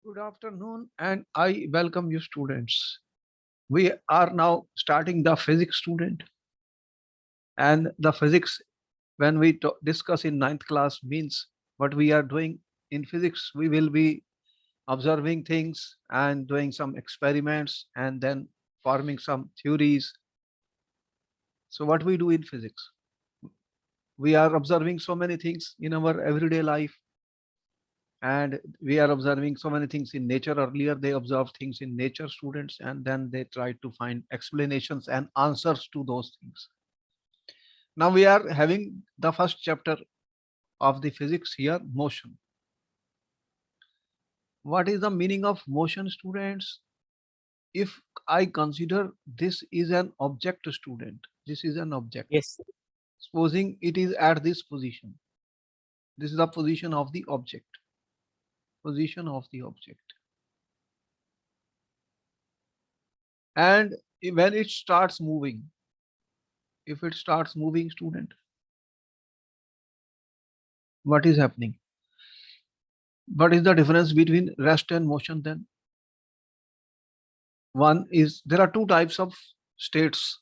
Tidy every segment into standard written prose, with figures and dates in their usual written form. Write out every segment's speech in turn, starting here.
Good afternoon, and I welcome you, students. We are now starting the physics student, and the physics when we discuss in ninth class means what we are doing in physics. We will be observing things and doing some experiments and then forming some theories. So, what we do in physics, we are observing so many things in our everyday life, and we are observing so many things in nature. Earlier they observed things in nature, students, and then they tried to find explanations and answers to those things. Now we are having the first chapter of the physics here, motion. What is the meaning of motion, students? If I consider this is an object, student, this is an object, Yes, supposing it is at this position, this is the position of the object, position of the object, and when it starts moving, if it starts moving, student, what is happening? What is the difference between rest and motion then? One is, there are two types of states.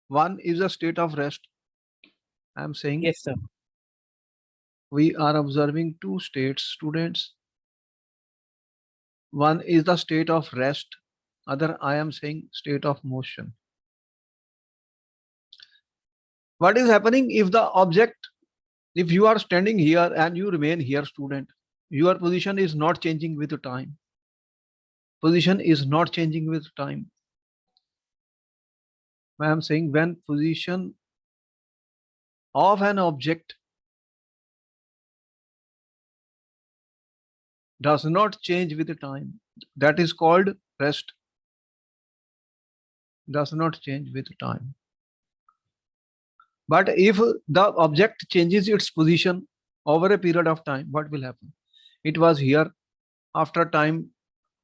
One is a state of rest. I am saying yes, sir. we are observing two states, students. One is the state of rest, other I am saying state of motion. What is happening if the object, if you are standing here and you remain here, student, your position is not changing with time. Position is not changing with time. I am saying when position of an object does not change with the time, that is called rest. Does not change with time. But if the object changes its position over a period of time, what will happen? It was here, after time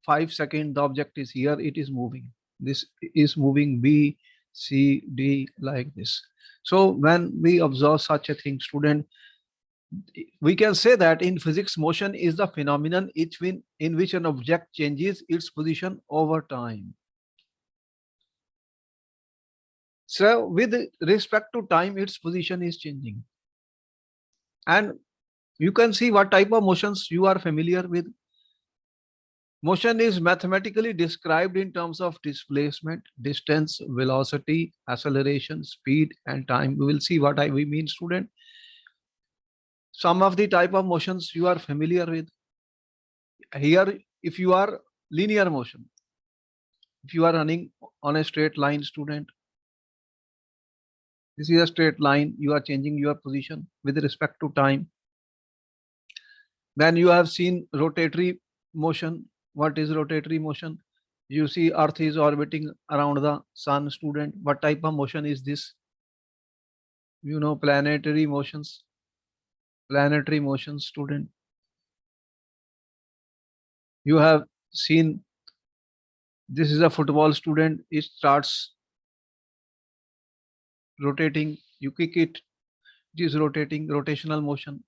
5 seconds the object is here, it is moving, this is moving, b, c, d, like this. So when we observe such a thing, student, we can say that in physics motion is the phenomenon in which an object changes its position over time. So with respect to time, its position is changing. And you can see what type of motions you are familiar with. Motion is mathematically described in terms of displacement, distance, velocity, acceleration, speed, and time. We will see what we mean, student. Some of the type of motions you are familiar with. Here, if you are linear motion, if you are running on a straight line, student, this is a straight line, you are changing your position with respect to time. Then you have seen rotatory motion. What is rotatory motion? You see earth is orbiting around the sun, student. What type of motion is this? You know, planetary motions. Planetary motions, student. You have seen, this is a football, student. It starts rotating, you kick it, it is rotating, rotational motion.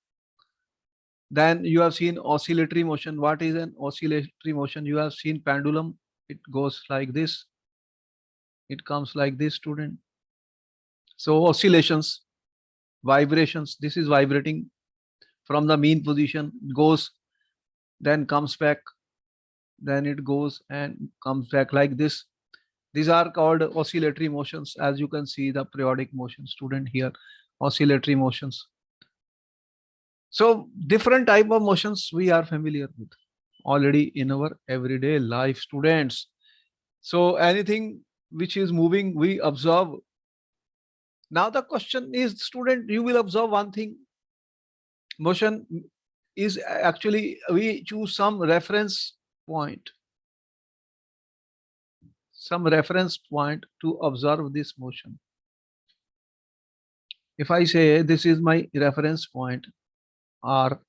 Then you have seen oscillatory motion. What is an oscillatory motion? You have seen pendulum, it goes like this, it comes like this, student. So oscillations, vibrations, this is vibrating from the mean position, goes, then comes back, then it goes and comes back like this. These are called oscillatory motions. As you can see the periodic motion, student, here, oscillatory motions. So different type of motions we are familiar with already in our everyday life, students. So anything which is moving, we observe. Now the question is, student, you will observe one thing. Motion is actually, we choose some reference point to observe this motion. If I say this is my reference point, or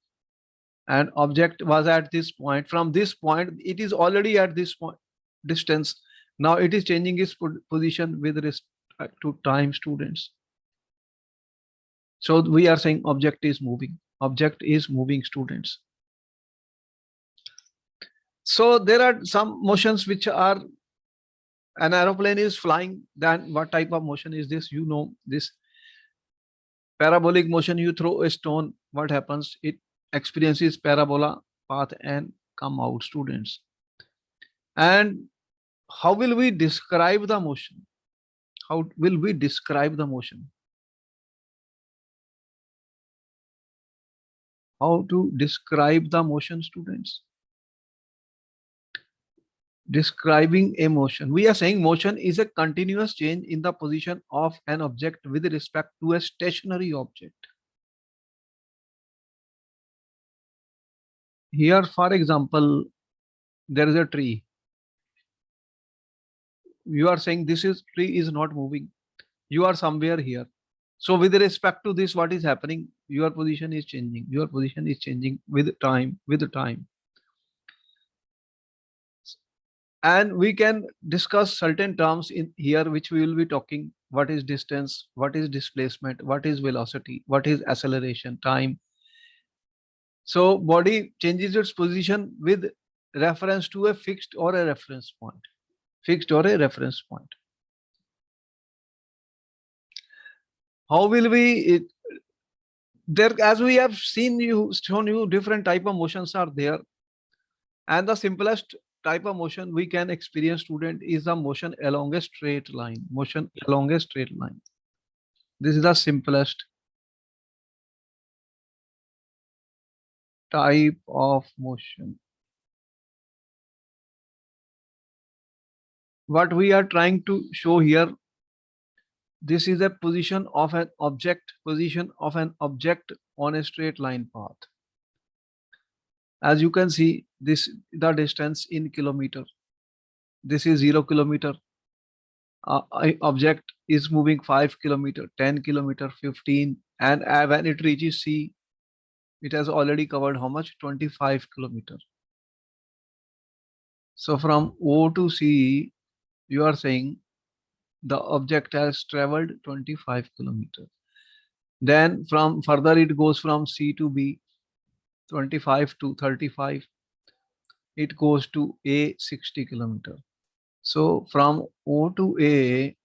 an object was at this point, from this point it is already at this point distance, now it is changing its position with respect to time, students. So we are saying object is moving, object is moving, students. So there are some motions which are, an aeroplane is flying, then what type of motion is this? You know, this parabolic motion, you throw a stone, what happens? It experiences parabola path and come out, students. And how will we describe the motion? How will we describe the motion? How to describe the motion, students? Describing a motion. We are saying motion is a continuous change in the position of an object with respect to a stationary object. Here, for example, there is a tree. You are saying this is tree is not moving. You are somewhere here. So with respect to this, what is happening? Your position is changing. Your position is changing with time, with time. And we can discuss certain terms in here, which we will be talking. What is distance? What is displacement? What is velocity? What is acceleration? Time. So body changes its position with reference to a fixed or a reference point. Fixed or a reference point. How will we there, as we have shown you different type of motions are there, and the simplest type of motion we can experience, student, is the motion along a straight line. Motion along a straight line. This is the simplest type of motion. What we are trying to show here, this is a position of an object, on a straight line path. As you can see, this the distance in kilometer. This is 0 kilometer. Object is moving 5 kilometer, 10 kilometer, 15, and when it reaches C, it has already covered how much? 25 kilometer. So from O to C, you are saying the object has traveled 25 kilometers. Then from further it goes from C to B, 25 to 35. It goes to A, 60 kilometers. So from O to A,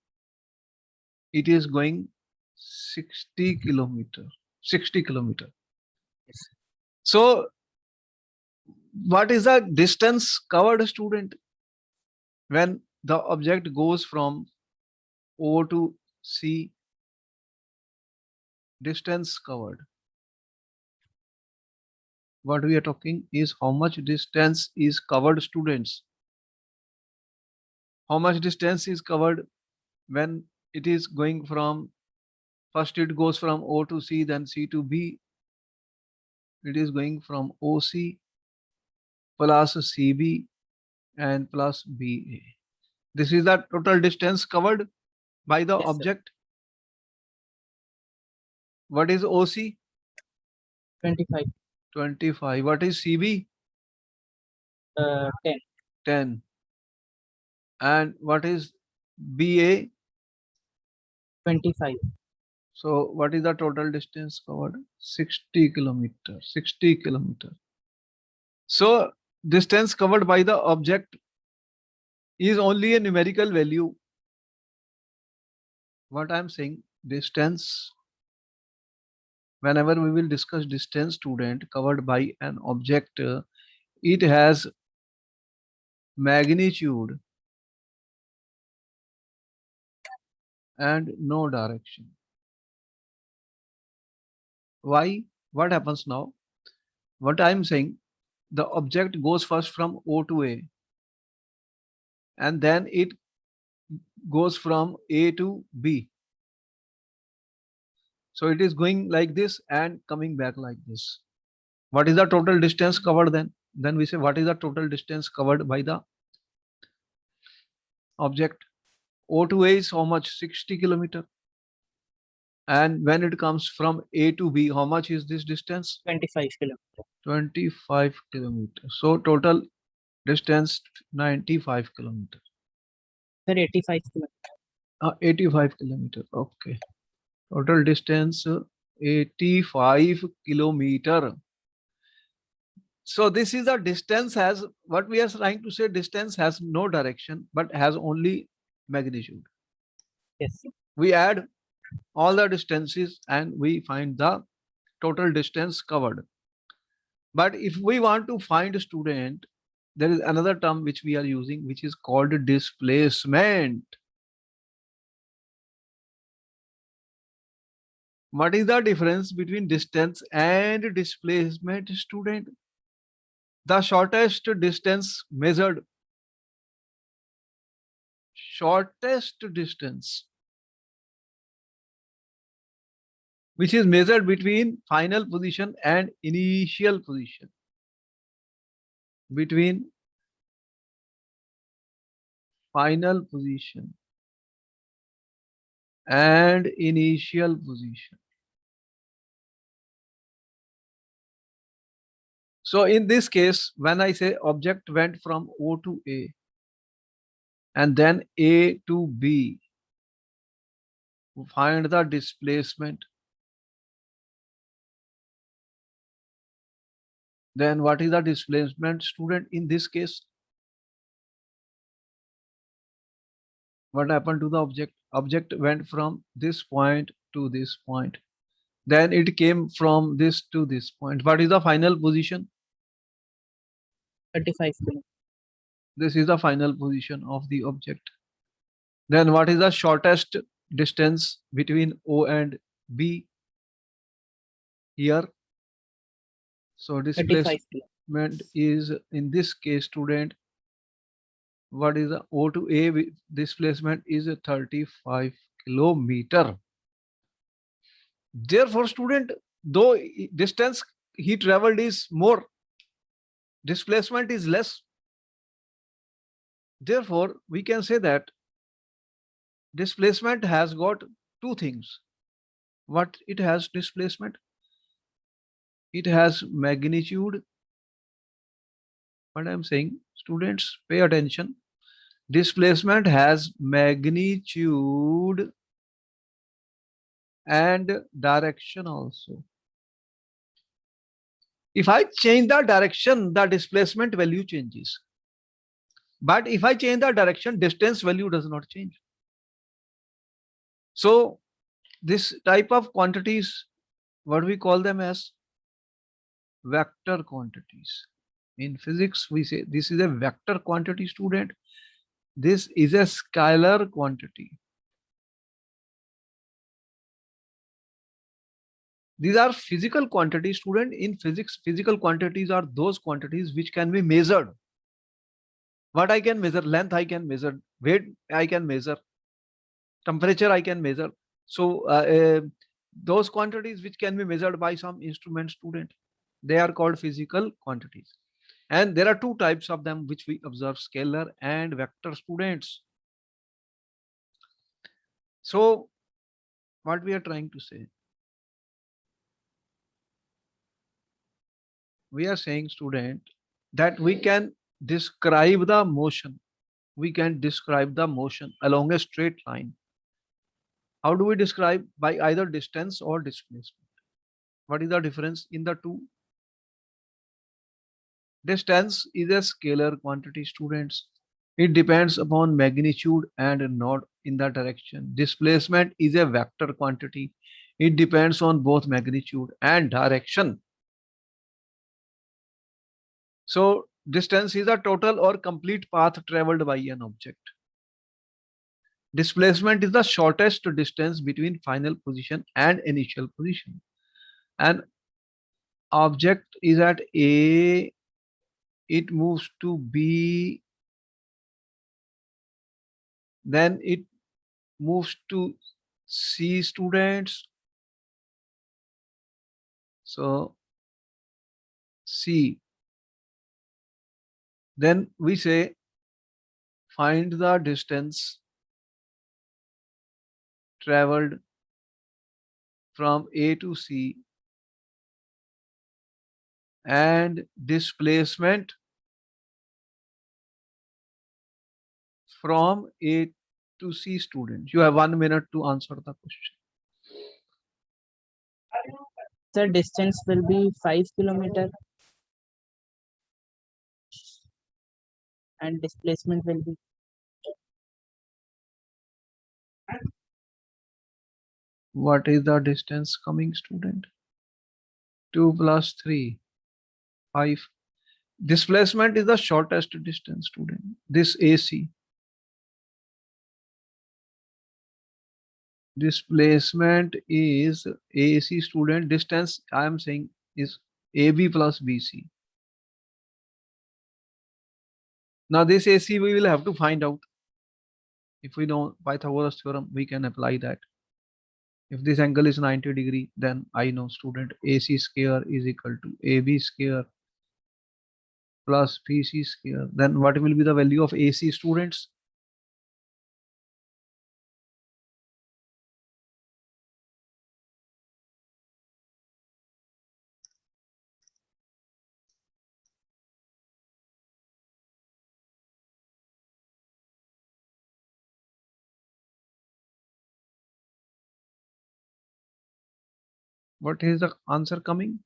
it is going 60 kilometer. 60 kilometer. So what is the distance covered, student, when the object goes from O to C? Distance covered. What we are talking is how much distance is covered, students. How much distance is covered when it is going from, first it goes from O to C, then C to B. It is going from OC plus CB and plus BA. This is the total distance covered by the object. Sir. What is OC? 25. 25. What is CB? 10. 10. And what is BA? 25. So what is the total distance covered? 60 kilometers. 60 kilometers. So distance covered by the object is only a numerical value. What I'm saying, distance, whenever we will discuss distance, student, covered by an object, it has magnitude and no direction. Why? What happens now? What I'm saying, the object goes first from O to A, and then it goes from A to B. So it is going like this and coming back like this. What is the total distance covered then? Then we say, what is the total distance covered by the object? O to A is how much? 60 kilometers. And when it comes from A to B, how much is this distance? 25 kilometers. 25 kilometers. So total distance 95 kilometers. Sir, 85 kilometers. 85 kilometers. Okay. Total distance 85 kilometer. So this is the distance has what we are trying to say. Distance has no direction, but has only magnitude. Yes. We add all the distances and we find the total distance covered. But if we want to find a student, there is another term which we are using, which is called displacement. What is the difference between distance and displacement, student? The shortest distance measured, shortest distance, which is measured between final position and initial position. Between final position and initial position. So in this case, when I say object went from O to A and then A to B, find the displacement. Then what is the displacement, student, in this case? What happened to the object? Object went from this point to this point. Then it came from this to this point. What is the final position? 35 kilometers. This is the final position of the object. Then what is the shortest distance between O and B? Here. So 35 displacement kilometers. is, in this case, student, what is the O to A displacement is a 35 kilometer. Therefore, student, though distance he traveled is more, displacement is less. Therefore, we can say that displacement has got two things. What it has displacement? It has magnitude. What I'm saying, students, pay attention. Displacement has magnitude and direction also. If I change the direction, the displacement value changes. But if I change the direction, distance value does not change. So this type of quantities, what we call them as vector quantities. In physics, we say this is a vector quantity, student. This is a scalar quantity. These are physical quantities, student. In physics, physical quantities are those quantities which can be measured. What I can measure? Length I can measure, weight I can measure, temperature I can measure. So those quantities which can be measured by some instrument, student, they are called physical quantities. And there are two types of them which we observe, scalar and vector, students. So what we are trying to say, we are saying, student, that we can describe the motion. We can describe the motion along a straight line. How do we describe? By either distance or displacement. What is the difference in the two? Distance is a scalar quantity, students. It depends upon magnitude and not in the direction. Displacement is a vector quantity. It depends on both magnitude and direction. So distance is a total or complete path traveled by an object. Displacement is the shortest distance between final position and initial position. An object is at A, it moves to B, then it moves to C, students. So C. Then we say find the distance traveled from A to C and displacement from A to C, students. You have 1 minute to answer the question. The distance will be 5 kilometers. and displacement will be What is the distance coming, student? 2 plus 3, 5. Displacement is the shortest distance, student. This AC. Displacement is AC, student. Distance I am saying is AB plus BC. Now this AC we will have to find out. If we know Pythagoras theorem, we can apply that. If this angle is 90 degree, then I know, student, AC square is equal to AB square plus BC square. Then what will be the value of AC, students? What is the answer coming?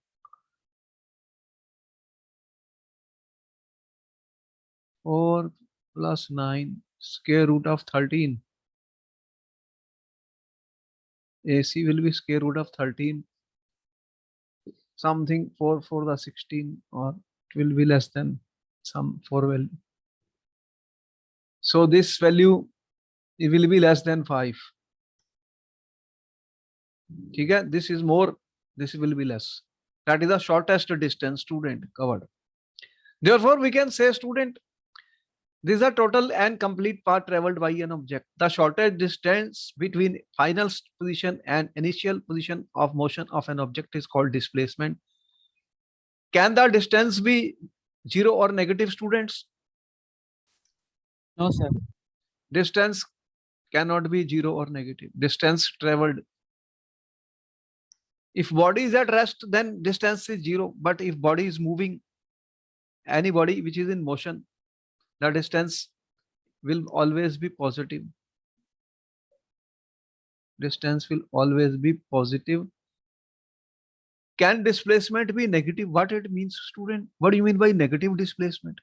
4 plus 9 square root of 13. AC will be square root of 13. Something 4 for the 16, or it will be less than some 4 value. So this value, it will be less than 5. Okay, this is more, this will be less. That is the shortest distance, student, covered. Therefore, we can say, student, this is a total and complete path traveled by an object. The shortest distance between final position and initial position of motion of an object is called displacement. Can the distance be 0 or negative, students? no, sir. Distance cannot be 0 or negative. Distance traveled. If body is at rest, then distance is 0. But if body is moving, any body which is in motion, the distance will always be positive. Distance will always be positive. Can displacement be negative? What it means, student? What do you mean by negative displacement?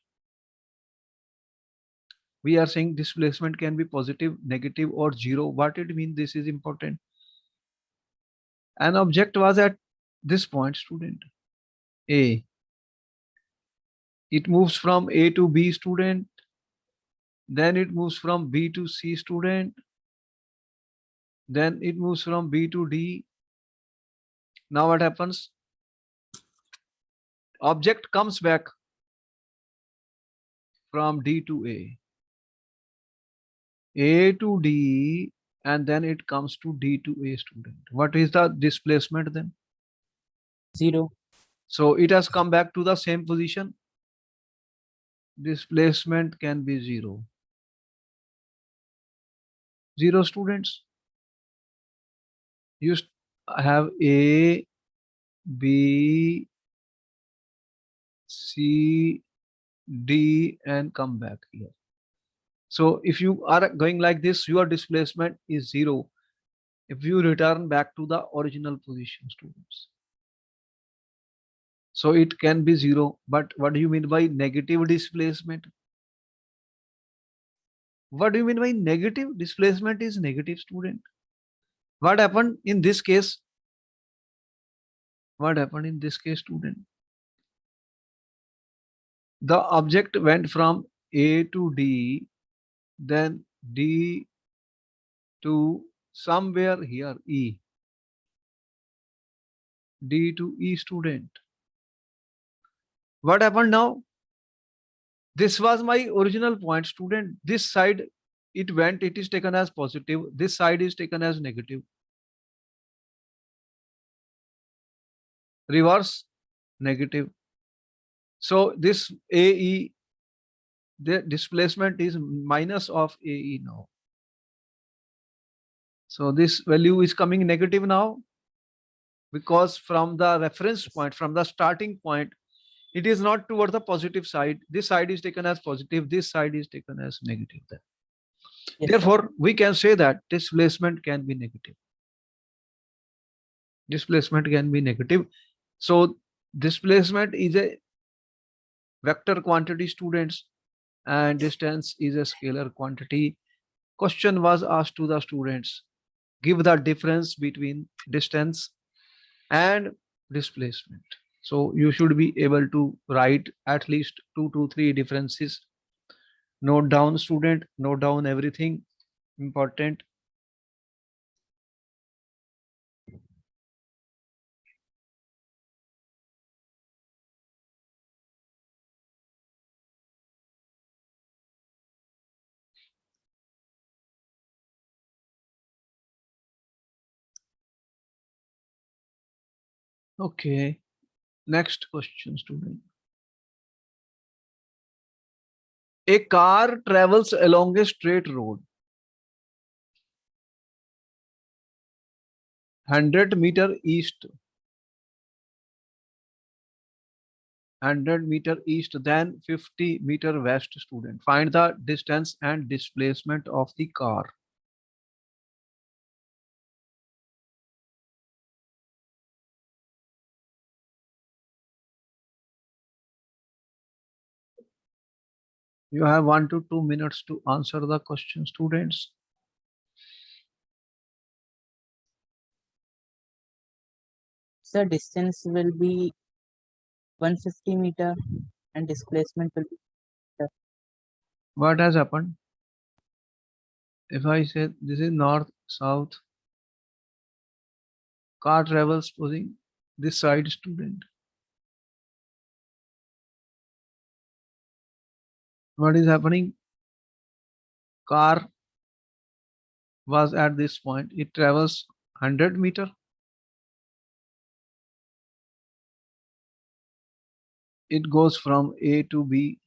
We are saying displacement can be positive, negative, or 0. What it means? This is important. An object was at this point, student, A. It moves from A to B, student. Then it moves from B to C, student. Then it moves from B to D. Now what happens? Object comes back from D to A to D, and then it comes to D to A, student. What is the displacement then? 0. So it has come back to the same position. Displacement can be 0. 0, students. You have A, B, C, D, and come back here. So if you are going like this, your displacement is 0. If you return back to the original position, students. So it can be 0. But what do you mean by negative displacement? What do you mean by negative? Displacement is negative, student. What happened in this case? What happened in this case, student? The object went from A to D, then D to somewhere here, E. D to E, student. What happened now? This was my original point, student. This side it went, it is taken as positive. This side is taken as negative. Reverse, negative. So this AE, the displacement is minus of AE now. So this value is coming negative now, because from the reference point, from the starting point, it is not towards the positive side. This side is taken as positive. This side is taken as negative. Then. Yes, Therefore, we can say that displacement can be negative. Displacement can be negative. So displacement is a vector quantity, students. and distance is a scalar quantity. Question was asked to the students, give the difference between distance and displacement. So you should be able to write at least 2 to 3 differences. Note down, student, note down everything important. Okay, next question, student. A car travels along a straight road 100 meter east, 100 meter east, then 50 meter west. Student, find the distance and displacement of the car. You have 1 to 2 minutes to answer the question, students. Sir, distance will be 150 meter and displacement will be What has happened? If I say this is north, south, car travels posing this side, student. What is happening? Car was at this point. It travels 100 meter. It goes from A to B.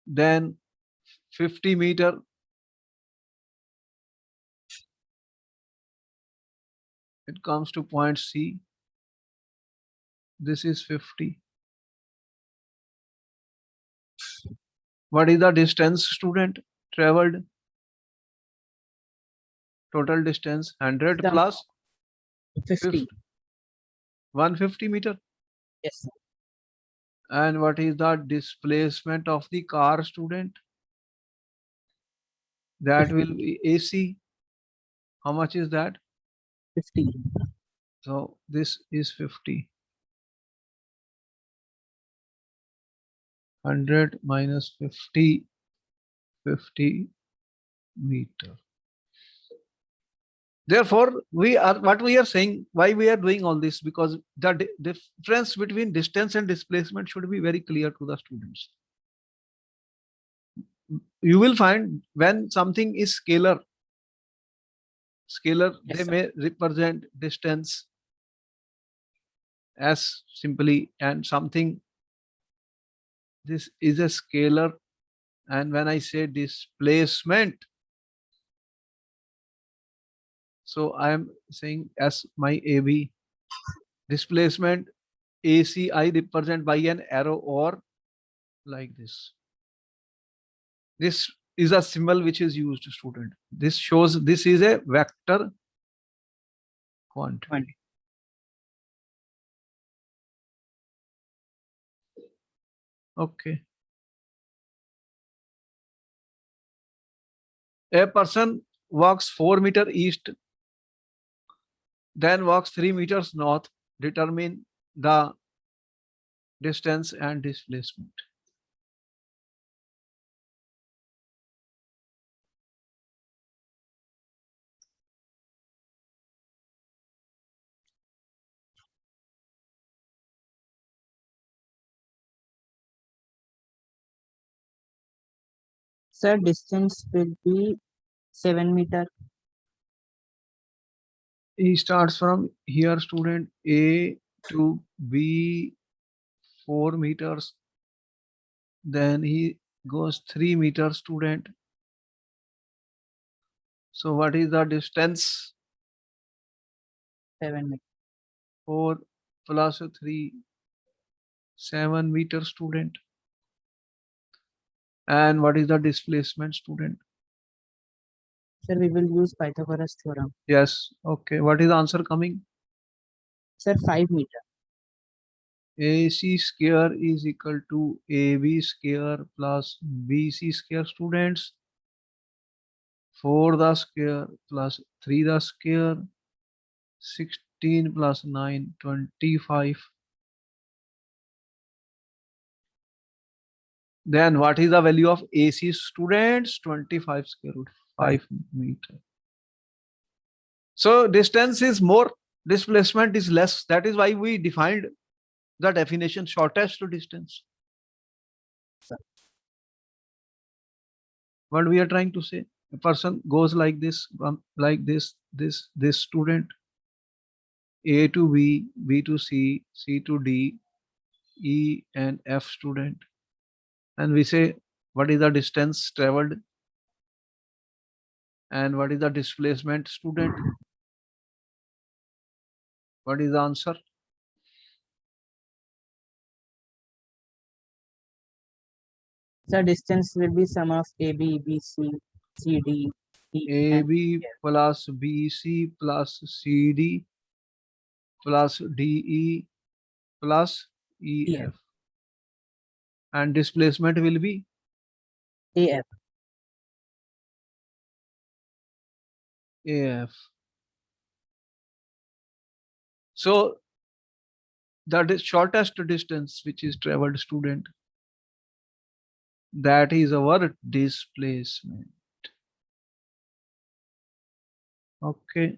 Then 50 meter. It comes to point C. This is 50. What is the distance, student, traveled? Total distance 100 the plus 50. 150 meter. Yes, sir. And what is the displacement of the car, student? That 50. will be AC. How much is that? 50. So this is 50. 100 minus 50, 50 meter. Therefore, what we are saying, why we are doing all this, because the difference between distance and displacement should be very clear to the students. You will find when something is scalar, Yes, they sir. may represent distance as simply, and something, this is a scalar. And when I say displacement, so I am saying as my AB, displacement AC I represent by an arrow or like this. This is a symbol which is used, student. This shows this is a vector quantity. Okay. A person walks 4 meter east, then walks 3 meters north. Determine the distance and displacement. Sir, distance will be 7 meter. He starts from here, student, A to B, 4 meters. Then he goes 3 meters, student. So what is the distance? 7 meter. 4 plus 3, 7 meters, student. And what is the displacement, student? Sir, we will use Pythagoras theorem. Yes. Okay. What is the answer coming? Sir, 5 meter. AC square is equal to AB square plus BC square, students. 4 the square plus 3 the square, 16 plus 9, 25. Then what is the value of AC, students? 25 square root 5 meter. So distance is more, displacement is less. That is why we defined the definition shortest distance. What we are trying to say, a person goes like this, like this student, A to B, B to C, C to D, E and F student, and we say what is the distance traveled and what is the displacement, student? What is the answer? The distance will be sum of AB, BC, CD, E, and AB plus BC plus CD plus DE plus EF, and displacement will be AF. AF. So that is shortest distance which is traveled, student, that is our displacement. Okay.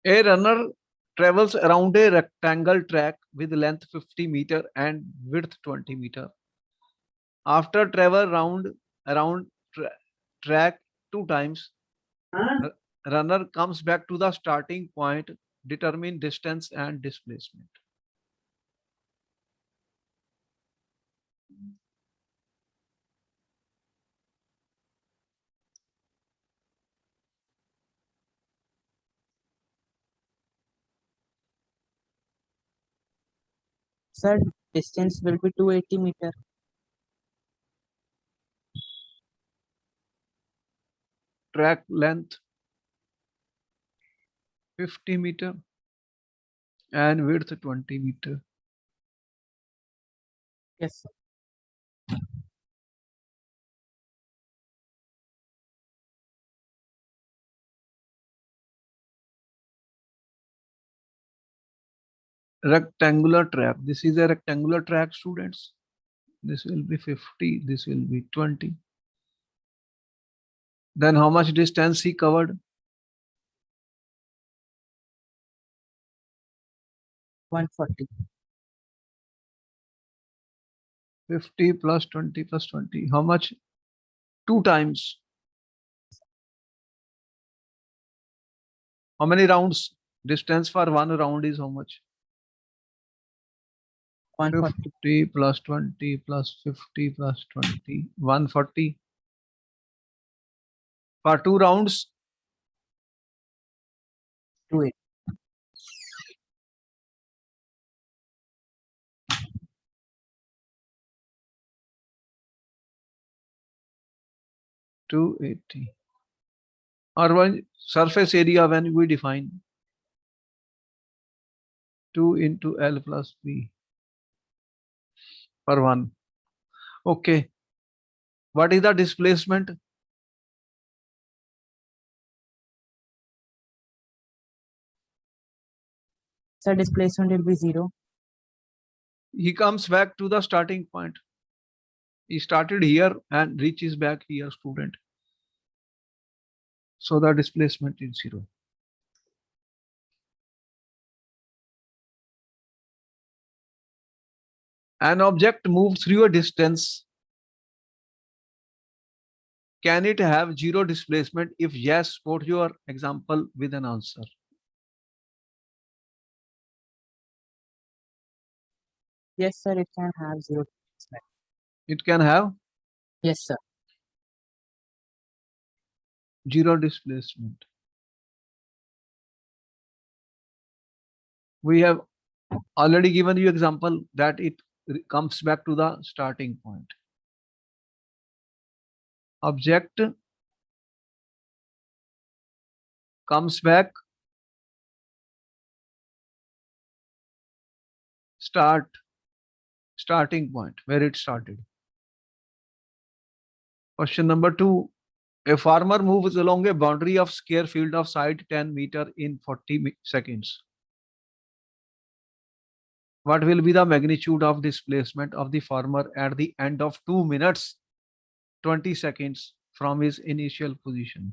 A runner travels around a rectangle track with length 50 meter and width 20 meter. After travel around track 2 times, runner comes back to the starting point. Determine distance and displacement. Sir, distance will be 280 meter. Track length 50 meter and width 20 meter. Yes, sir. Rectangular track. This is a rectangular track, students. This will be 50. This will be 20. Then how much distance he covered? 140. 50 plus 20 plus 20. How much? 2 times. How many rounds? Distance for 1 round is how much? 140. 50 plus 20 plus 50 plus 20. 140. For 2 rounds, 280. 280. Or one surface area when we define 2 into L plus B per 1. Okay. What is the displacement? Sir, displacement will be 0. He comes back to the starting point. He started here and reaches back here, student. So the displacement is 0. An object moves through a distance. Can it have 0 displacement? If yes, quote your example with an answer. Yes, sir, it can have 0 displacement. It can have Yes, sir. 0 displacement. We have already given you example that it comes back to the starting point. Object comes back starting point, where it started. Question number 2. A farmer moves along a boundary of square field of side 10 meter in 40 seconds. What will be the magnitude of displacement of the farmer at the end of 2 minutes 20 seconds from his initial position?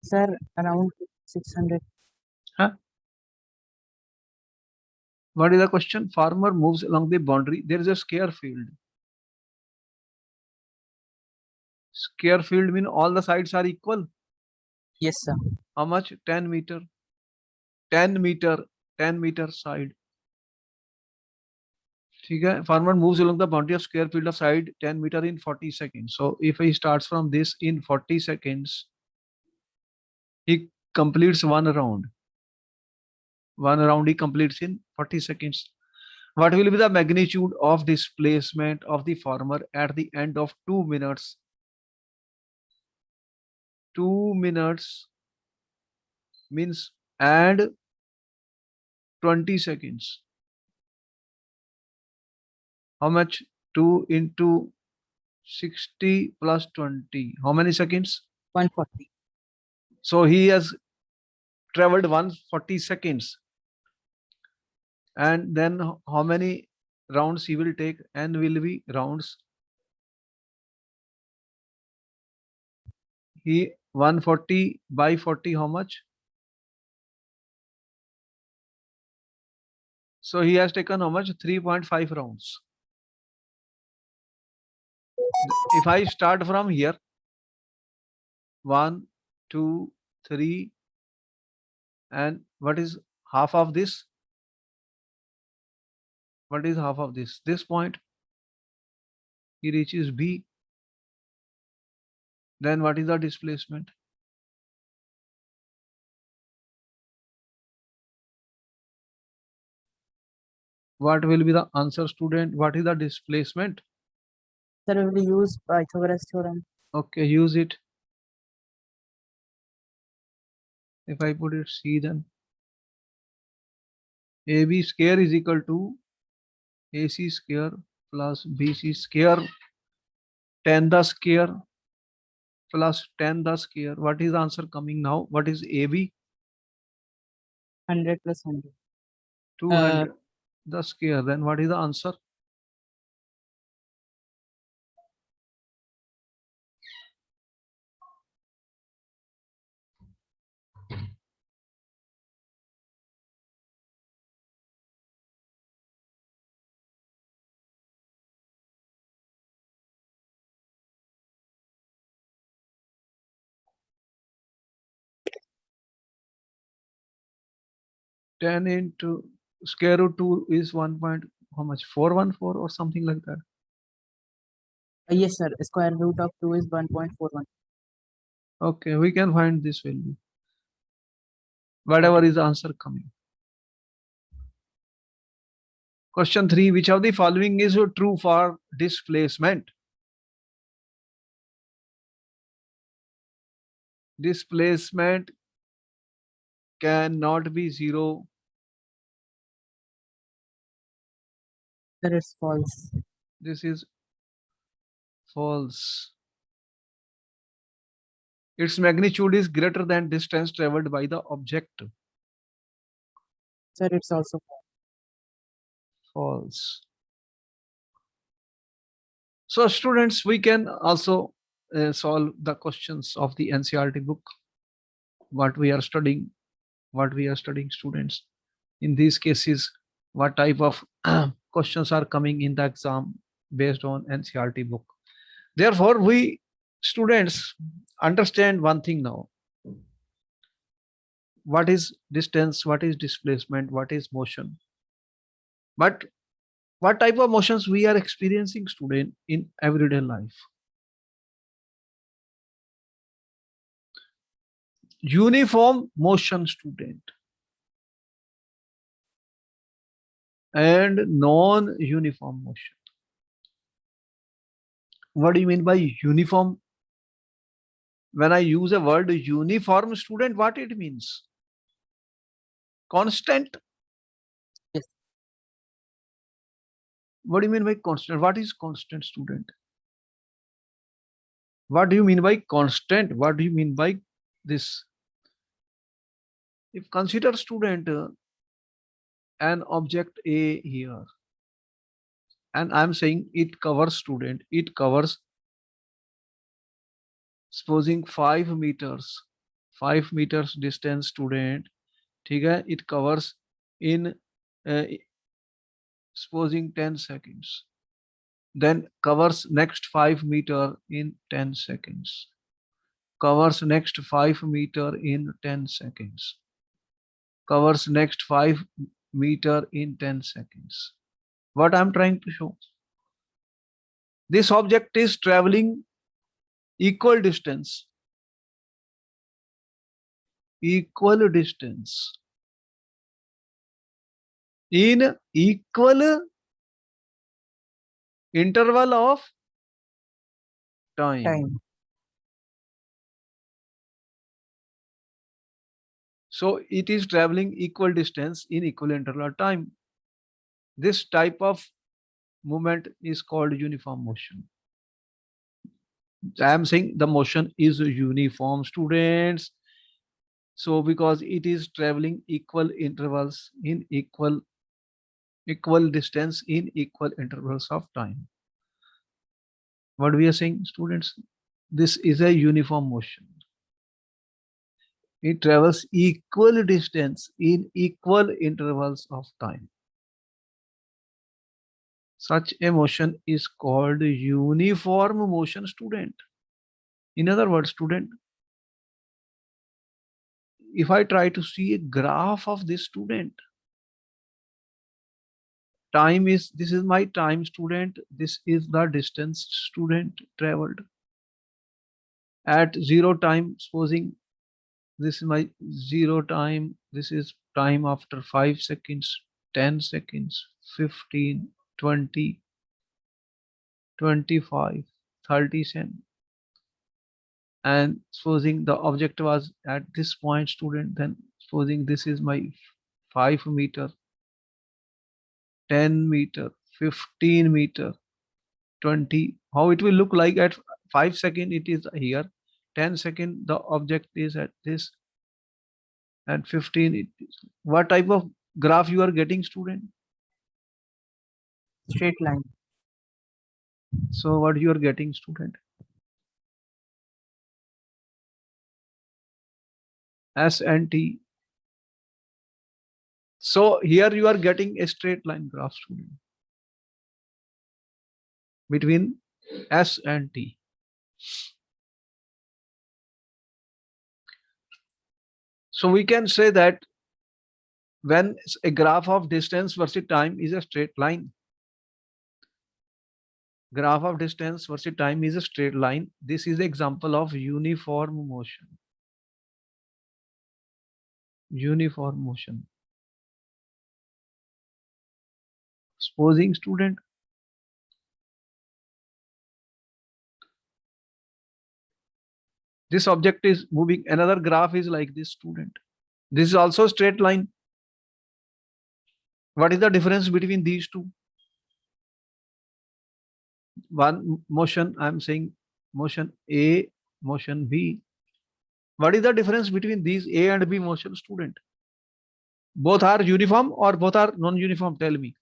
Sir, around 600. Huh? What is the question? Farmer moves along the boundary. There is a square field. Square field means all the sides are equal. Yes, sir. How much? 10 meter. 10 meter. 10 meter side. ठीक है? Farmer moves along the boundary of square field of side 10 meter in 40 seconds. So if he starts from this in 40 seconds, he completes one round. One round he completes in 40 seconds. What will be the magnitude of displacement of the farmer at the end of 2 minutes? 2 minutes means add 20 seconds. How much? 2 into 60 plus 20. How many seconds? 140. So he has traveled 140 seconds. And then how many rounds he will take? N will be rounds. He 140 by 40, how much? So he has taken how much? 3.5 rounds. If I start from here, 1, 2, 3, and what is half of this? What is half of this? This point. He reaches B. Then what is the displacement? What will be the answer, student? What is the displacement? Sir, we will use Pythagoras theorem. Okay, use it. If I put it C, then AB square is equal to AC square plus BC square 10 the square plus 10 the square. What is the answer coming now? What is AB? 100 plus 100. 200 the square. Then what is the answer? Ten into square root 2 is 1 point how much? 414 or something like that. Yes, sir. Square root of 2 is 1.41. Okay, we can find this value. Whatever is the answer coming. Question 3. Which of the following is true for displacement? Displacement cannot be zero. Sir, it's false. This is false. Its magnitude is greater than distance traveled by the object. Sir, it's also False. So students, we can also solve the questions of the NCERT book, what we are studying, students. In these cases, what type of questions are coming in the exam based on NCERT book. Therefore, we students understand one thing now. What is distance? What is displacement? What is motion? But what type of motions we are experiencing, student, in everyday life? Uniform motion, student, and non-uniform motion. What do you mean by uniform? When I use a word uniform, student, what it means? Constant. Yes. What do you mean by constant? What is constant, student? What do you mean by constant? What do you mean by this? If consider, student, an object A here, and I'm saying it covers, student, it covers, supposing 5 meters, 5 meters distance, student. Okay, it covers in supposing 10 seconds. Then covers next 5 meter in 10 seconds. Covers next 5 meter in 10 seconds. Covers next 5 meter in 10 seconds. What I'm trying to show? This object is traveling equal distance. Equal distance in equal interval of time. Time. So it is traveling equal distance in equal interval of time. This type of movement is called uniform motion. I am saying the motion is uniform, students. So because it is traveling equal intervals in equal distance in equal intervals of time. What we are saying, students, this is a uniform motion. It travels equal distance in equal intervals of time. Such a motion is called uniform motion, student. In other words, student, if I try to see a graph of this, student, time is, this is my time, student, this is the distance, student, traveled. At 0 time, supposing this is my 0 time, this is time after 5 seconds, 10 seconds, 15, 20, 25, 30 seconds. And supposing the object was at this point, student, then supposing this is my 5 meter, 10 meter, 15 meter, 20. How it will look like at 5 second, it is here. 10 second, the object is at this. And 15, it is. What type of graph you are getting, student? Straight line. So what you are getting, student? S and T. So here you are getting a straight line graph, student, between S and T. So we can say that when a graph of distance versus time is a straight line, graph of distance versus time is a straight line, this is the example of uniform motion. Uniform motion. Supposing, student, this object is moving, another graph is like this, student. This is also a straight line. What is the difference between these two? One motion, I'm saying motion A, motion B. What is the difference between these A and B motion, student? Both are uniform or both are non-uniform? Tell me.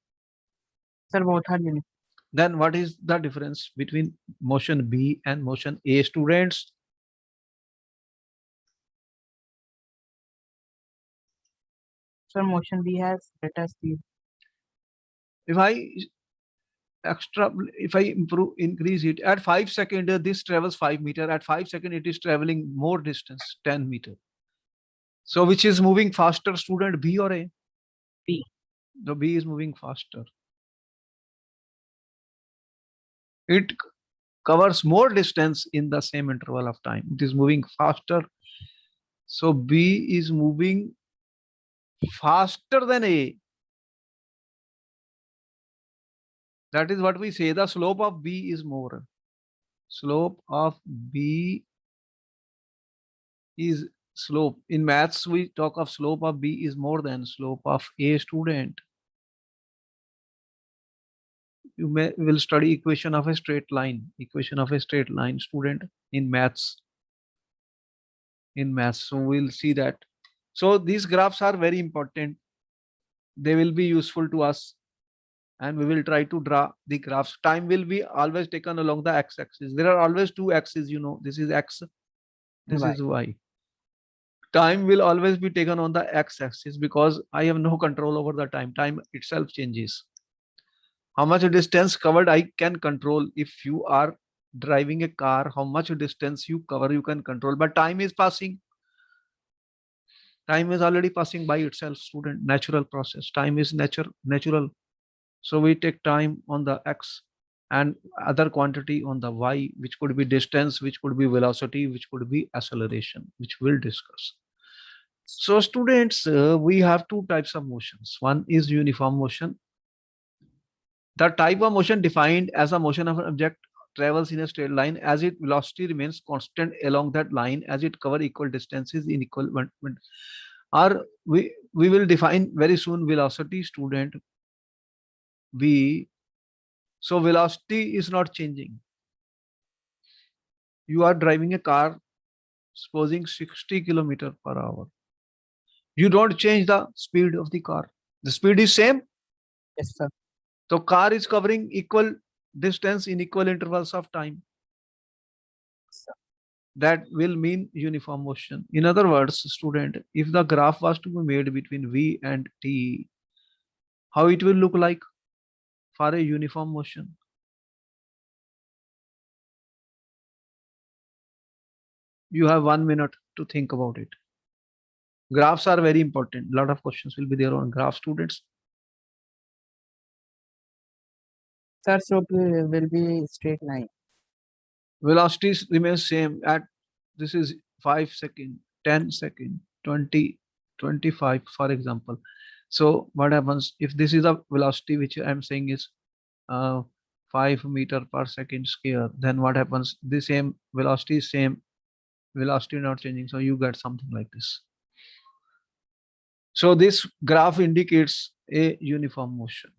Sir, both are uniform. Then what is the difference between motion B and motion A, students? Sir, motion B has greater speed. If I increase it at 5 seconds, this travels 5 meters. At 5 seconds, it is traveling more distance, 10 meters. So which is moving faster, student, B or A? B. The B is moving faster. It covers more distance in the same interval of time. It is moving faster. So B is moving faster than A. That is what we say. The slope of B is more. Slope of B is slope. In maths, we talk of slope of B is more than slope of A, student. You will study equation of a straight line. Equation of a straight line, student, in maths. So we'll see that. So these graphs are very important. They will be useful to us, and we will try to draw the graphs. Time will be always taken along the x-axis. There are always two axes, you know. This is x, this Y. is y. Time will always be taken on the x-axis because I have no control over the time. Time itself changes. How much distance covered I can control. If you are driving a car, how much distance you cover, you can control. But time is passing. Time is already passing by itself, student. Natural process. Time is natural. So we take time on the x and other quantity on the y, which could be distance, which could be velocity, which could be acceleration, which we'll discuss. So students, we have two types of motions. One is uniform motion. The type of motion defined as a motion of an object travels in a straight line as its velocity remains constant along that line as it covers equal distances in equal or we will define very soon velocity, student. V. So velocity is not changing. You are driving a car, supposing 60 kilometer per hour. You don't change the speed of the car. The speed is same. Yes, sir. So car is covering equal distance in equal intervals of time. That will mean uniform motion. In other words, student, if the graph was to be made between V and T, how it will look like for a uniform motion? You have 1 minute to think about it. Graphs are very important. A lot of questions will be there on graph, students. Sir, slope will be straight line. Velocities remain same at this is 5 second, 10 second, 20, 25, for example. So what happens if this is a velocity which I'm saying is 5 meter per second square, then what happens? The same velocity is same, velocity not changing. So you get something like this. So this graph indicates a uniform motion.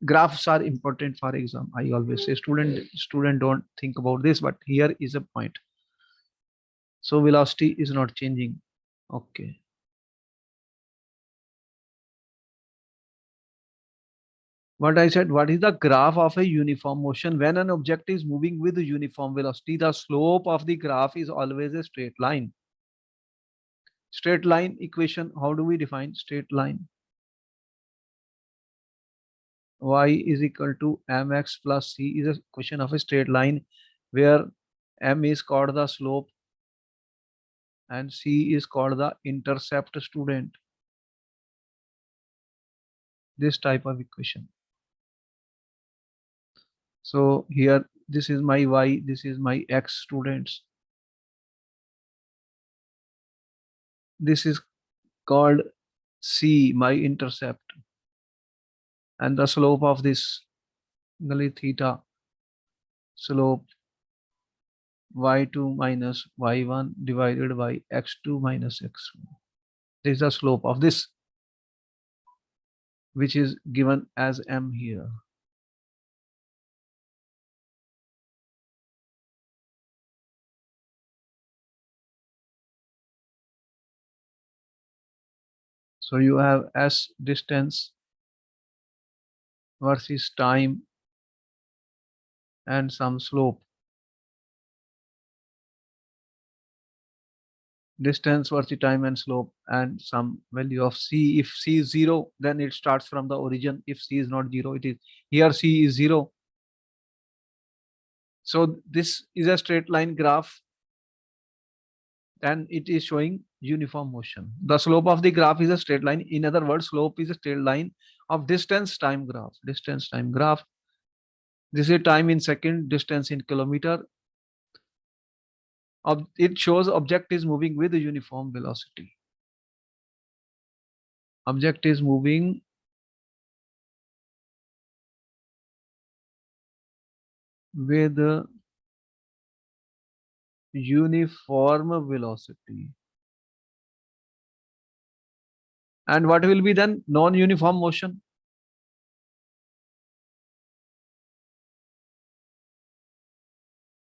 Graphs are important for exam. I always say student don't think about this, but here is a point. So velocity is not changing. Okay. What I said, what is the graph of a uniform motion? When an object is moving with a uniform velocity, the slope of the graph is always a straight line. Straight line equation, how do we define straight line? Y is equal to mx plus c is a question of a straight line where m is called the slope and c is called the intercept, student. This type of equation. So here, this is my y, this is my x, students. This is called c, my intercept. And the slope of this theta, slope y2 minus y1 divided by x2 minus x1. This is the slope of this, which is given as m here. So you have s distance versus time and some slope. Distance versus time and slope and some value of c. If c is 0, then it starts from the origin. If c is not 0, it is here c is 0. So this is a straight line graph and it is showing uniform motion. The slope of the graph is a straight line. In other words, slope is a straight line of distance time graph. Distance time graph. This is time in second, distance in kilometer. It shows object is moving with a uniform velocity. Object is moving with a uniform velocity. And what will be then? Non-uniform motion.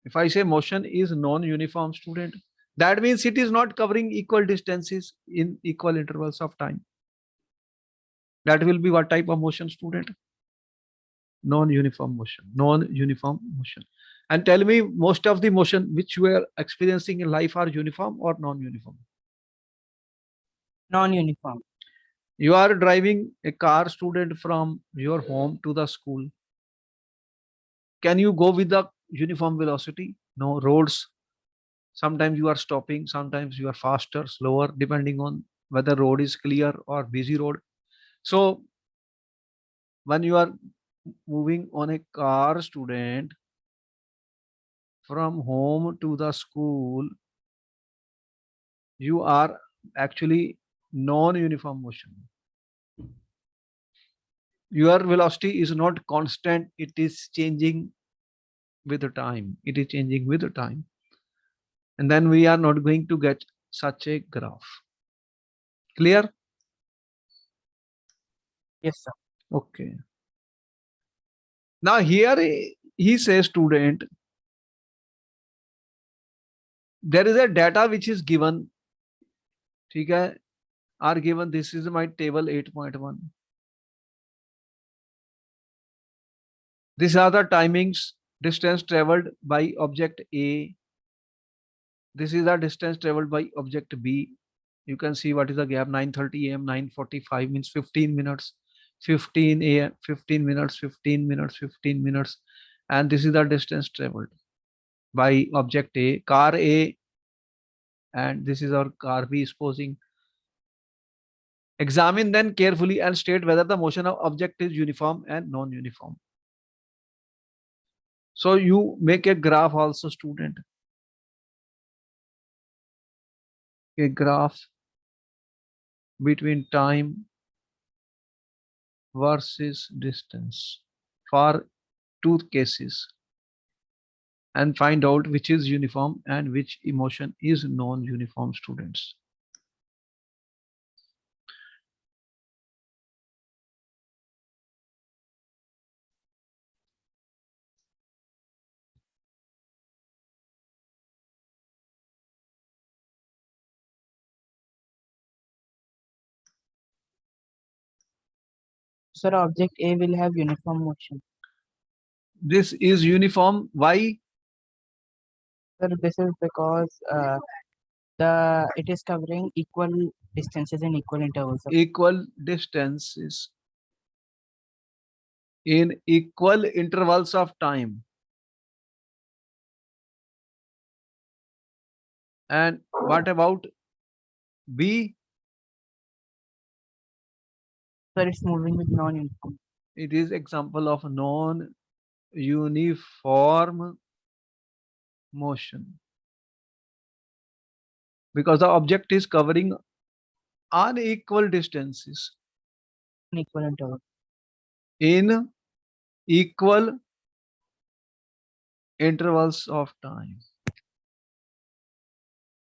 If I say motion is non-uniform, student, that means it is not covering equal distances in equal intervals of time. That will be what type of motion, student? Non-uniform motion. Non-uniform motion. And tell me, most of the motion which you are experiencing in life are uniform or non-uniform? Non-uniform. You are driving a car, student, from your home to the school. Can you go with the uniform velocity? No. Roads, sometimes you are stopping, sometimes you are faster, slower, depending on whether road is clear or busy road. So when you are moving on a car, student, from home to the school, you are actually non-uniform motion. Your velocity is not constant, it is changing with the time. It is changing with the time. And then we are not going to get such a graph. Clear? Yes, sir. Okay. Now here he says, student, there is a data which is given. ठीक है, are given. This is my table 8.1. These are the timings, distance traveled by object A. This is the distance traveled by object B. You can see what is the gap. 9:30 a.m. 9:45 means 15 minutes. 15 a.m. 15 minutes, 15 minutes, 15 minutes. And this is the distance traveled by object A, car A, and this is our car B, supposing. Examine then carefully and state whether the motion of object is uniform and non-uniform. So you make a graph also, student. A graph between time versus distance for two cases and find out which is uniform and which emotion is non-uniform, students. Sir, object A will have uniform motion. This is uniform. Why? Sir, this is because it is covering equal distances in equal intervals. Equal distances in equal intervals of time. And what about B? Sir, it's moving with non-uniform. It is example of non-uniform motion because the object is covering unequal distances In equal intervals. in equal intervals of time.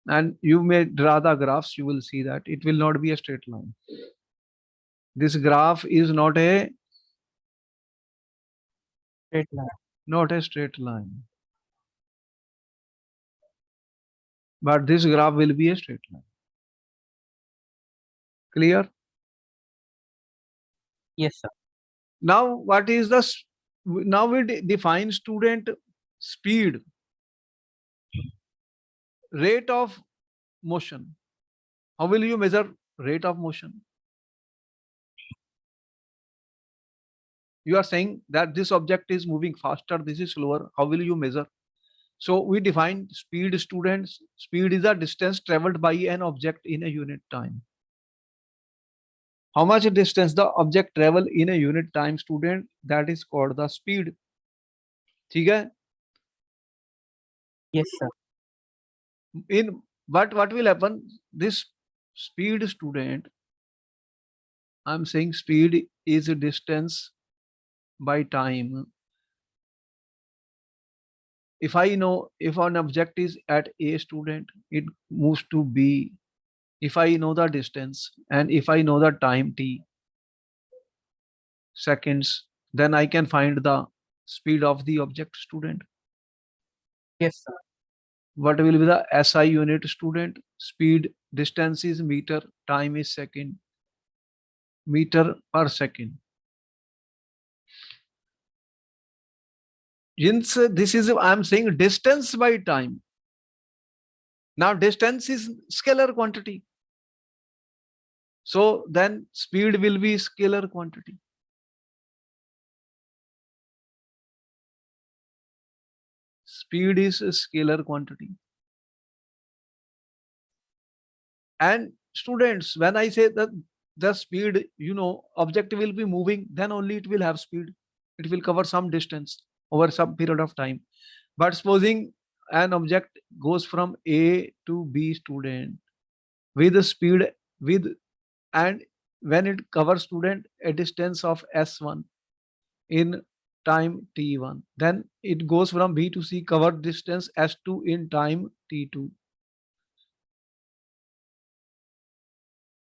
And you may draw the graphs, you will see that it will not be a straight line. This graph is not a Straight line. not a straight line. But this graph will be a straight line. Clear? Yes, sir. Now, what is the, now we define student speed, rate of motion. How will you measure rate of motion? You are saying that this object is moving faster, this is slower. How will you measure? So we define speed, students. Speed is the distance traveled by an object in a unit time. How much distance the object travel in a unit time, student? That is called the speed. ठीक है? Yes, sir. In but what will happen? This speed, student, I'm saying speed is a distance by time. If I know if an object is at A, student, it moves to B. If I know the distance and if I know the time t seconds, then I can find the speed of the object, student. Yes, sir. What will be the SI unit, student? Speed, distance is meter, time is second, meter per second. Hence, this is, I'm saying distance by time. Now, distance is scalar quantity. So then speed will be scalar quantity. Speed is a scalar quantity. And students, when I say that the speed, object will be moving, then only it will have speed. It will cover some distance over some period of time. But supposing an object goes from A to B, student, with the speed with, and when it covers, student, a distance of S1 in time T1, then it goes from B to C, covered distance S2 in time T2.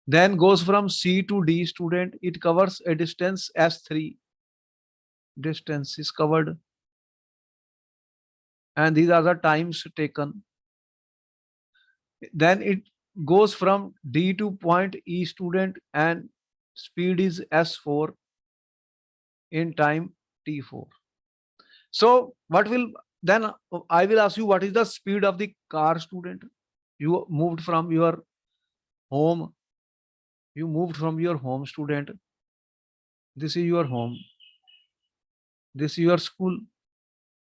Then goes from C to D, student, it covers a distance S3. Distance is covered. And these are the times taken. Then it goes from D to point E, student, and speed is S4 in time T4. So what will then, I will ask you, what is the speed of the car, student? You moved from your home. You moved from your home, student. This is your home. This is your school.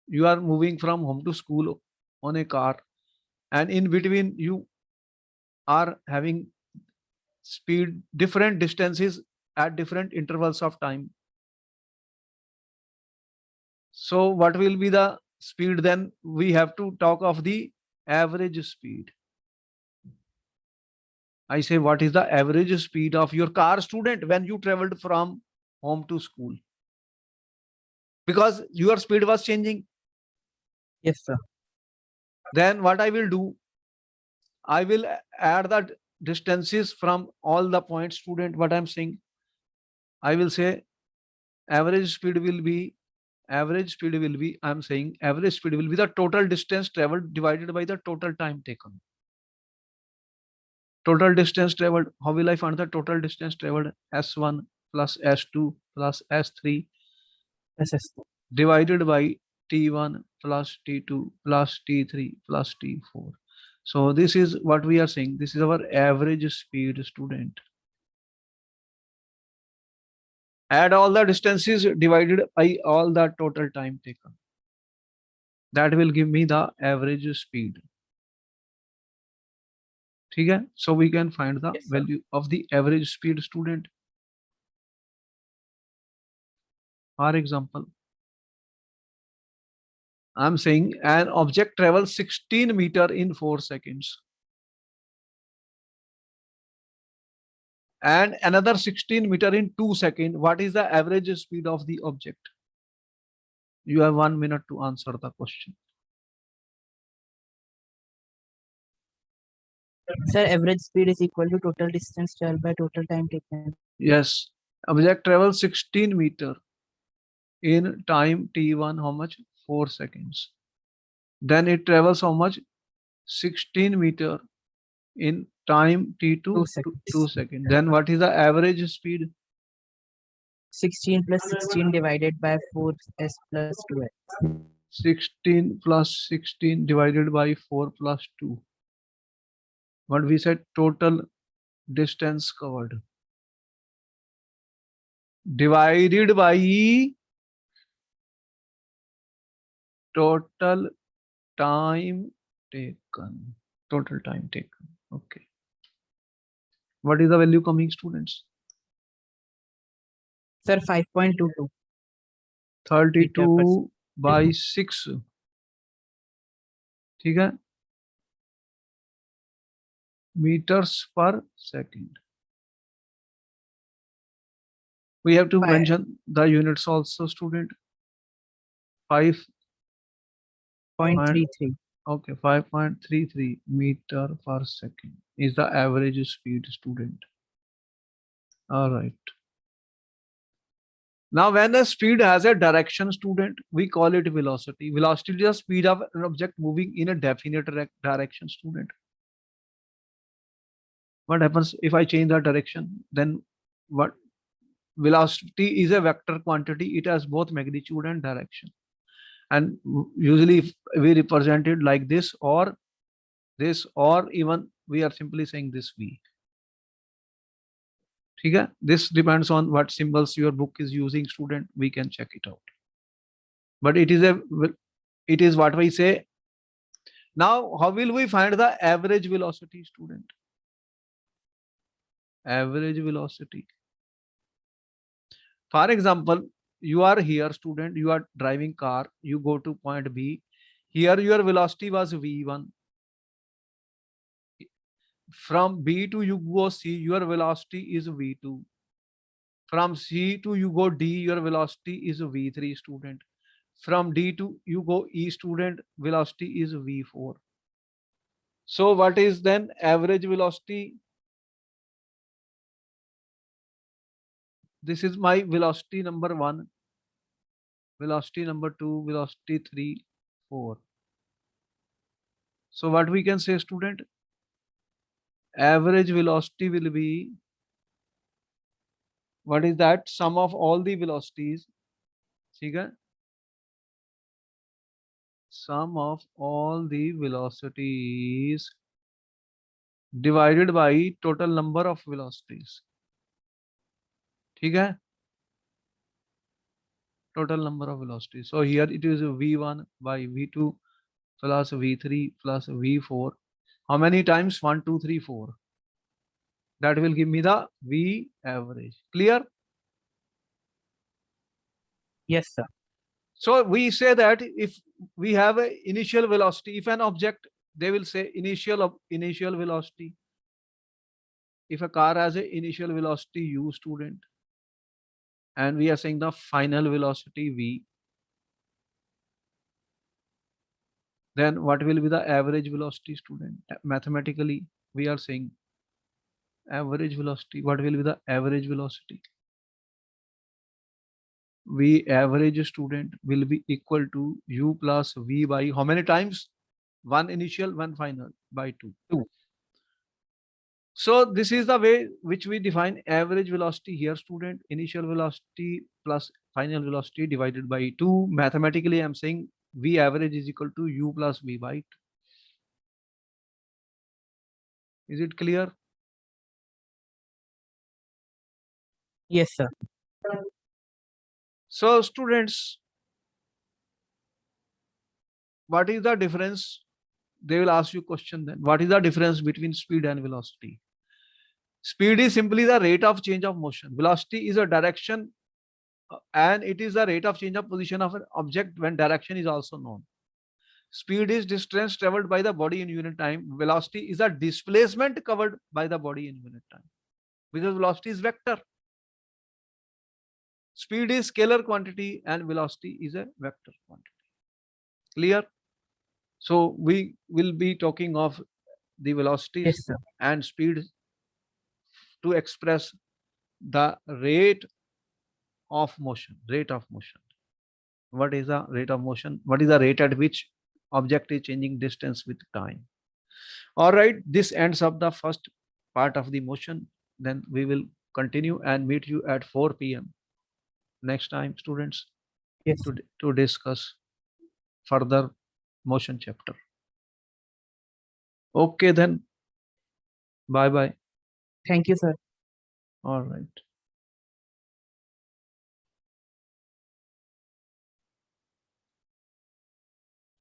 You are moving from home to school on a car. And in between, you are having speed, different distances at different intervals of time. So what will be the speed then? We have to talk of the average speed. I say, what is the average speed of your car, student, when you traveled from home to school? Because your speed was changing. Yes, sir. Then what I will do, I will add the distances from all the points, student. What I'm saying, I will say average speed will be, I'm saying average speed will be the total distance traveled divided by the total time taken. Total distance traveled, how will I find the total distance traveled? S1 plus S2 plus S3 Yes, yes, sir. divided by T1 plus T2 plus T3 plus T4. So this is what we are saying. This is our average speed, student. Add all the distances divided by all the total time taken. That will give me the average speed. Okay? So we can find the Yes, sir. value of the average speed, student. For example, I'm saying an object travels 16 meter in 4 seconds. And another 16 meter in 2 seconds. What is the average speed of the object? You have 1 minute to answer the question. Sir, average speed is equal to total distance traveled by total time taken. Yes. Object travels 16 meter in time T1, how much? 4 seconds. Then it travels how much? 16 meter in time T2, 2 seconds. 2 seconds. Then what is the average speed? 16 plus 16 divided by 4s plus 2s. 16 plus 16 divided by 4 plus 2. What we said, total distance covered. Divided by total time taken. Total time taken. Okay. What is the value coming, students? Sir, 5.22. 32 by 6. ठीक है, meters per second. We have to Five. mention the units also, student. 5. 0.33. Okay, 5.33 meter per second is the average speed, student. All right. Now, when a speed has a direction, student, we call it velocity. Velocity is the speed of an object moving in a definite direction, student. What happens if I change the direction? Then what? Velocity is a vector quantity. It has both magnitude and direction. And usually if we represent it like this, or even we are simply saying this V. Okay? This depends on what symbols your book is using, student. We can check it out. But it is what we say. Now, how will we find the average velocity, student? Average velocity. For example, you are here, student. You are driving car. You go to point B. Here your velocity was V1. From B to you go C, your velocity is V2. From C to you go D, your velocity is V3, student. From D to you go E, student, velocity is V4. So what is then average velocity? This is my velocity number 1, velocity number 2, velocity 3, 4. So what we can say, student? Average velocity will be, what is that? Sum of all the velocities. ठीक है? Sum of all the velocities divided by total number of velocities. ठीक है? Total number of velocities. So here it is V1 by V2 plus V3 plus V4. How many times? 1, 2, 3, 4. That will give me the V average. Clear? Yes, sir. So we say that if we have a initial velocity, if an object, they will say initial velocity. If a car has a initial velocity U, student, and we are saying the final velocity V, then what will be the average velocity, student? Mathematically, we are saying average velocity. What will be the average velocity? V average, student, will be equal to U plus V by how many times? 1 initial, 1 final, by 2. So this is the way which we define average velocity here, student. Initial velocity plus final velocity divided by 2. Mathematically, I'm saying V average is equal to U plus V by 2. Is it clear? Yes, sir. So students, what is the difference? They will ask you question then. What is the difference between speed and velocity? Speed is simply the rate of change of motion. Velocity is a direction and it is the rate of change of position of an object when direction is also known. Speed is distance traveled by the body in unit time. Velocity is a displacement covered by the body in unit time. Because velocity is vector. Speed is scalar quantity and velocity is a vector quantity. Clear? So we will be talking of the velocities Yes, sir. and speed to express the rate of motion. Rate of motion. What is the rate of motion? What is the rate at which object is changing distance with time? All right, this ends up the first part of the motion. Then we will continue and meet you at 4 p.m. next time, students, Yes. to discuss further motion chapter. Okay, then. Bye bye. Thank you, sir. All right.